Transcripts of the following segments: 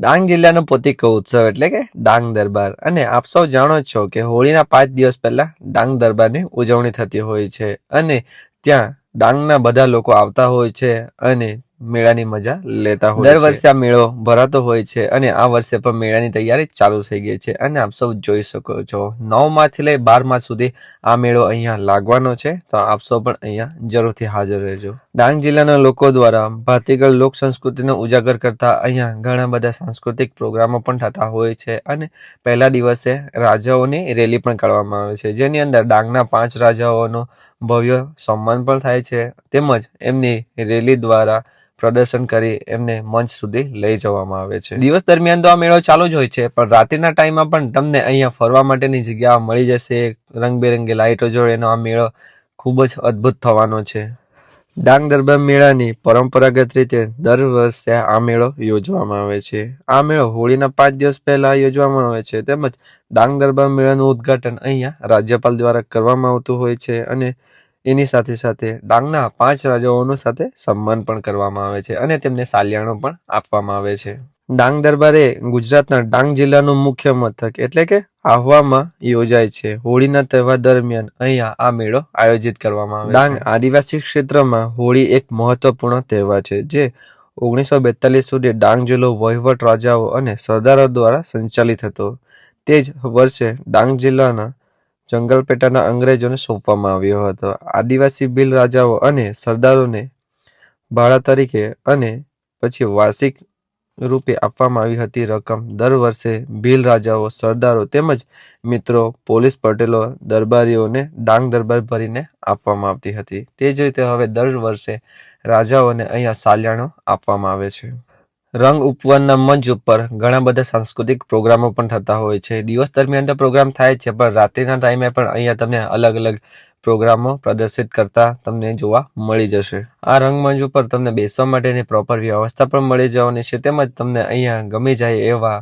ડાંગ જિલ્લાનો પોતિકો ઉત્સવ એટલે કે ડાંગ દરબાર. અને આપ સૌ જાણો છો કે હોળીના 5 દિવસ પહેલા ડાંગ દરબારની ઉજવણી થતી હોય છે અને ત્યાં ડાંગના બધા લોકો આવતા હોય છે અને મેળાની મજા લેતા હોય છે. દર વર્ષે આ મેળો ભરાતો હોય છે અને આ વર્ષે પણ મેળાની તૈયારી ચાલુ થઈ ગઈ છે અને આપ સૌ જોઈ શકો છો 9 માર્ચથી લઈ 12 માર્ચ સુધી આ મેળો અહીંયા લાગવાનો છે. તો આપ સૌ પણ અહીંયા જરૂરથી હાજર રહેજો. ડાંગ જિલ્લાના લોકો દ્વારા ભાતીગળ લોક સંસ્કૃતિનો ઉજાગર કરતા અહીંયા ઘણા બધા સાંસ્કૃતિક પ્રોગ્રામો પણ થતા હોય છે અને પહેલા દિવસે રાજાઓની રેલી પણ કાઢવામાં આવે છે, જેની અંદર ડાંગના 5 રાજાઓનો ભવ્ય સન્માન પણ થાય છે તેમજ એમની રેલી દ્વારા પ્રદર્શન કરી એમને મંચ સુધી લઈ જવામાં આવે છે. દિવસ દરમિયાન તો આ મેળો ચાલુ જ હોય છે, પણ રાત્રિના ટાઈમમાં પણ તમને અહીંયા ફરવા માટેની જગ્યા મળી જશે. રંગબેરંગી લાઇટો જોડેનો આ મેળો ખૂબ જ અદ્ભુત થવાનો છે. ડાંગ દરબાર મેળાની પરંપરાગત રીતે દર વર્ષે આ મેળો યોજવામાં આવે છે. આ મેળો હોળીના 5 દિવસ પહેલા યોજવામાં આવે છે તેમજ ડાંગ દરબાર મેળાનું ઉદ્ઘાટન અહીંયા રાજ્યપાલ દ્વારા કરવામાં આવતું હોય છે અને એની સાથે સાથે ડાંગના 5 રાજાઓનું સાથે સન્માન પણ કરવામાં આવે છે અને તેમને સાલિયાણો પણ આપવામાં આવે છે. ડાંગ દરબાર એ ગુજરાતના ડાંગ જિલ્લાનું મુખ્ય મથક એટલે કે આહવામાં યોજાય છે. હોળીના તહેવાર દરમિયાન અહીંયા આ મેળો આયોજિત કરવામાં આવે છે. ડાંગ આદિવાસી ક્ષેત્રમાં હોળી એક મહત્વપૂર્ણ તહેવાર છે જે 1942 સુધી ડાંગ જિલ્લો વહીવટ રાજાઓ અને સરદારો દ્વારા સંચાલિત હતો. તે જ વર્ષે ડાંગ જિલ્લાના જંગલપેટાના અંગ્રેજોને સોંપવામાં આવ્યો હતો. આદિવાસી ભીલ રાજાઓ અને સરદારોને ભાડા તરીકે અને પછી વાર્ષિક રૂપે આપવામાં આવી હતી રકમ દર વર્ષે ભીલ રાજાઓ, સરદારો તેમજ મિત્રો, પોલીસ પટેલો, દરબારીઓને ડાંગ દરબાર ભરીને આપવામાં આવતી હતી. તે જ રીતે હવે દર વર્ષે રાજાઓને અહીંયા સાલિયાણો આપવામાં આવે છે. રંગ ઉપવનના મંચ ઉપર ઘણા બધા સાંસ્કૃતિક પ્રોગ્રામો પણ થતા હોય છે. દિવસ દરમિયાન તો પ્રોગ્રામ થાય જ છે, પણ રાત્રિના ટાઈમે પણ અહીંયા તમને અલગ અલગ પ્રોગ્રામો પ્રદર્શિત કરતા તમને જોવા મળી જશે. આ રંગમંચ ઉપર તમને બેસવા માટેની પ્રોપર વ્યવસ્થા પણ મળી જવાની છે તેમજ તમને અહીંયા ગમી જાય એવા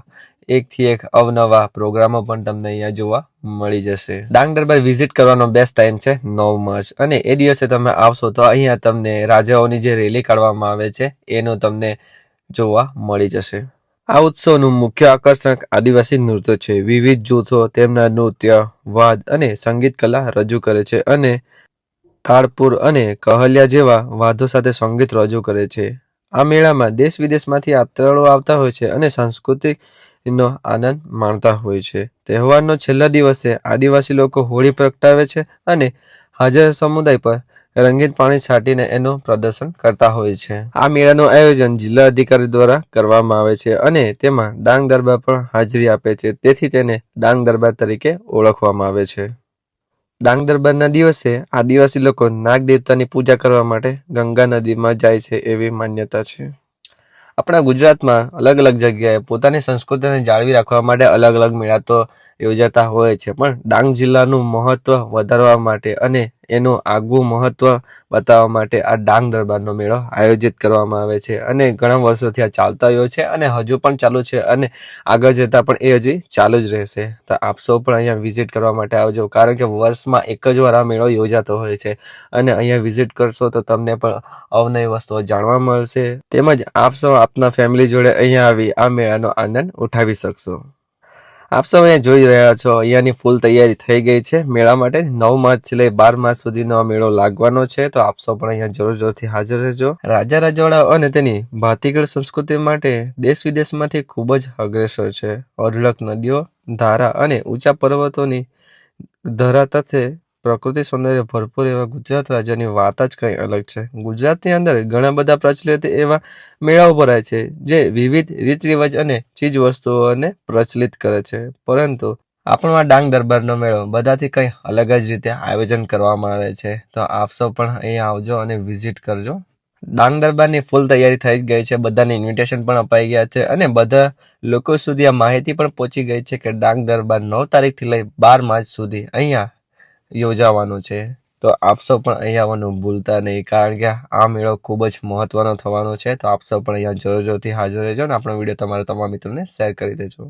એકથી એક અવનવા પ્રોગ્રામો પણ તમને અહીંયા જોવા મળી જશે. ડાંગ દરબાર વિઝિટ કરવાનો બેસ્ટ ટાઈમ છે 9 માર્ચ અને એ દિવસે તમે આવશો તો અહીંયા તમને રાજાઓની જે રેલી કાઢવામાં આવે છે એનું તમને જોવા મળી જશે. આ ઉત્સવનું મુખ્ય આકર્ષણ આદિવાસી નૃત્ય છે. વિવિધ જૂથો તેમના નૃત્ય, વાદ અને સંગીત કલા રજૂ કરે છે અને તાળપુર અને કહલિયા જેવા વાદ્યો સાથે સંગીત રજૂ કરે છે. આ મેળામાં દેશ વિદેશમાંથી યાત્રાળુઓ આવતા હોય છે અને સંસ્કૃતિનો આનંદ માણતા હોય છે. તહેવારનો છેલ્લા દિવસે આદિવાસી લોકો હોળી પ્રગટાવે છે અને હાજર સમુદાય પર રંગીન પાણી છાંટીને એનું પ્રદર્શન કરતા હોય છે. આ મેળાનું આયોજન જિલ્લા અધિકારી દ્વારા કરવામાં આવે છે અને તેમાં ડાંગ દરબાર પણ હાજરી આપે છે, તેથી તેને ડાંગ દરબાર તરીકે ઓળખવામાં આવે છે. ડાંગ દરબારના દિવસે આદિવાસી લોકો નાગ દેવતાની પૂજા કરવા માટે ગંગા નદીમાં જાય છે એવી માન્યતા છે. આપણા ગુજરાતમાં અલગ અલગ જગ્યાએ પોતાની સંસ્કૃતિને જાળવી રાખવા માટે અલગ અલગ મેળા તો યોજાતા હોય છે, પણ ડાંગ જિલ્લાનું મહત્વ વધારવા માટે અને એનું આગવું મહત્વ બતાવવા માટે આ ડાંગ દરબારનો મેળો આયોજિત કરવામાં આવે છે અને ઘણા વર્ષોથી આ ચાલતો આવ્યો છે અને હજુ પણ ચાલુ છે અને આગળ જતાં પણ એ હજી ચાલુ જ રહેશે. તો આપ સૌ પણ અહીંયા વિઝિટ કરવા માટે આવજો, કારણ કે વર્ષમાં એક જ વાર આ મેળો યોજાતો હોય છે અને અહીંયા વિઝિટ કરશો તો તમને પણ અવનવી વસ્તુઓ જાણવા મળશે તેમજ આપ સૌ આપના ફેમિલી જોડે અહીંયા આવી આ મેળાનો આનંદ ઉઠાવી શકશો. આપ સૌ અહીંયા જોઈ રહ્યા છો અહીંયાની ફૂલ તૈયારી થઈ ગઈ છે મેળા માટે. 9 માર્ચથી લઈ 12 માર્ચ સુધીનો આ મેળો લાગવાનો છે, તો આપ સૌ પણ અહીંયા જોરથી હાજર રહેજો. રાજા રજવાડાઓ અને તેની ભાતીગળ સંસ્કૃતિ માટે દેશ વિદેશમાંથી ખૂબ જ અગ્રેસર છે. અઢળક નદીઓ, ધારા અને ઊંચા પર્વતોની ધરાતલ છે. પ્રકૃતિ સૌંદર્ય ભરપૂર એવા ગુજરાત રાજ્યની વાત જ કંઈ અલગ છે. ગુજરાતની અંદર ઘણા બધા પ્રચલિત એવા મેળાઓ ભરાય છે જે વિવિધ રીત રિવાજ અને ચીજ વસ્તુઓને પ્રચલિત કરે છે, પરંતુ આપણો આ ડાંગ દરબારનો મેળો બધાથી કંઈ અલગ જ રીતે આયોજન કરવામાં આવે છે. તો આપ સૌ પણ અહીંયા આવજો અને વિઝિટ કરજો. ડાંગ દરબારની ફૂલ તૈયારી થઈ જ ગઈ છે, બધાને ઇન્વિટેશન પણ અપાઈ ગયા છે અને બધા લોકો સુધી આ માહિતી પણ પહોંચી ગઈ છે કે ડાંગ દરબાર 9 તારીખથી લઈ 12 માર્ચ સુધી અહીંયા યોજાવાનું છે. તો આપ સૌ પણ અહીંયા આવવાનું ભૂલતા નહીં, કારણ કે આ મેળો ખૂબ જ મહત્વનો થવાનો છે. તો આપ સૌ પણ અહીંયા જોરથી હાજર રહેજો અને આપણો વિડીયો તમારા તમામ મિત્રોને શેર કરી દેજો.